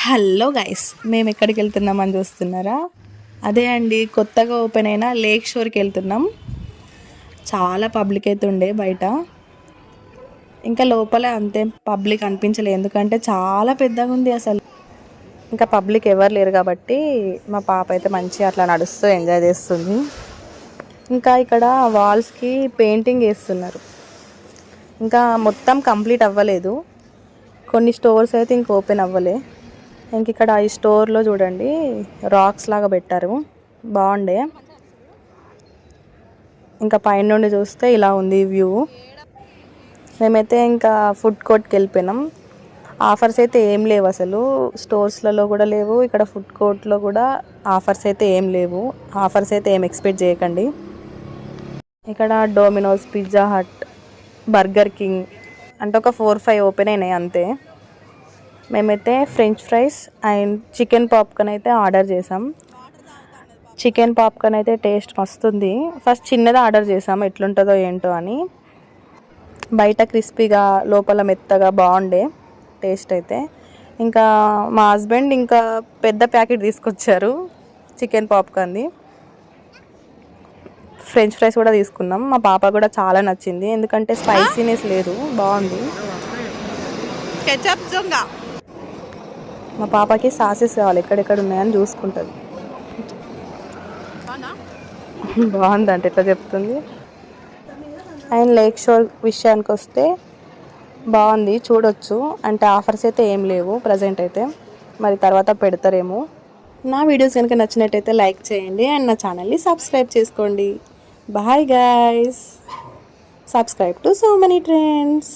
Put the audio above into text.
Hello guys, మేము ఎక్కడికి వెళ్తున్నామని చూస్తున్నారా? అదే అండి, కొత్తగా ఓపెన్ అయిన లేక్ షోర్కి వెళ్తున్నాం. చాలా పబ్లిక్ అయితే ఉండే బయట, ఇంకా లోపల అంతే పబ్లిక్ అనిపించలేదు, ఎందుకంటే చాలా పెద్దగా ఉంది అసలు. ఇంకా పబ్లిక్ ఎవరు లేరు కాబట్టి మా పాప అయితే మంచిగా అట్లా నడుస్తూ ఎంజాయ్ చేస్తుంది. ఇంకా ఇక్కడ వాల్స్కి పెయింటింగ్ వేస్తున్నారు, ఇంకా మొత్తం కంప్లీట్ అవ్వలేదు. కొన్ని స్టోర్స్ అయితే ఇంక ఓపెన్ అవ్వలే. ఇంక ఇక్కడ ఈ స్టోర్లో చూడండి, రాక్స్ లాగా పెట్టారు, బాగుండే. ఇంకా పైన నుండి చూస్తే ఇలా ఉంది వ్యూ. మేమైతే ఇంకా ఫుడ్ కోర్ట్కి వెళ్ళిపోయినాం. ఆఫర్స్ అయితే ఏం లేవు అసలు, స్టోర్స్లలో కూడా లేవు, ఇక్కడ ఫుడ్ కోర్ట్లో కూడా ఆఫర్స్ అయితే ఏం లేవు. ఆఫర్స్ అయితే ఏం ఎక్స్పెక్ట్ చేయకండి. ఇక్కడ Domino's, Pizza Hut, Burger King అంటే ఒక 4-5 ఓపెన్ అయినాయి అంతే. మేమైతే French fries and chicken popcorn అయితే ఆర్డర్ చేసాం. చికెన్ పాప్కార్న్ అయితే టేస్ట్ మస్తుంది. ఫస్ట్ చిన్నది ఆర్డర్ చేసాం, ఎట్లుంటుందో ఏంటో అని. బయట క్రిస్పీగా లోపల మెత్తగా బాగుండే టేస్ట్ అయితే. ఇంకా మా హస్బెండ్ ఇంకా పెద్ద ప్యాకెట్ తీసుకొచ్చారు చికెన్ పాప్కార్న్ది. ఫ్రెంచ్ ఫ్రైస్ కూడా తీసుకున్నాం. మా పాప కూడా చాలా నచ్చింది, ఎందుకంటే స్పైసీనెస్ లేదు, బాగుంది. మా పాపకి సాసెస్ కావాలి, ఎక్కడెక్కడ ఉన్నాయని చూసుకుంటుంది. బాగుందంటే ఎట్లా చెప్తుంది. అండ్ లేక్ షోర్ విషయానికి వస్తే బాగుంది, చూడొచ్చు. అంటే ఆఫర్స్ అయితే ఏం లేవు ప్రజెంట్ అయితే, మరి తర్వాత పెడతారేమో. నా వీడియోస్ కనుక నచ్చినట్టయితే లైక్ చేయండి అండ్ నా ఛానల్ని సబ్స్క్రైబ్ చేసుకోండి. Bye guys, subscribe to so many trends.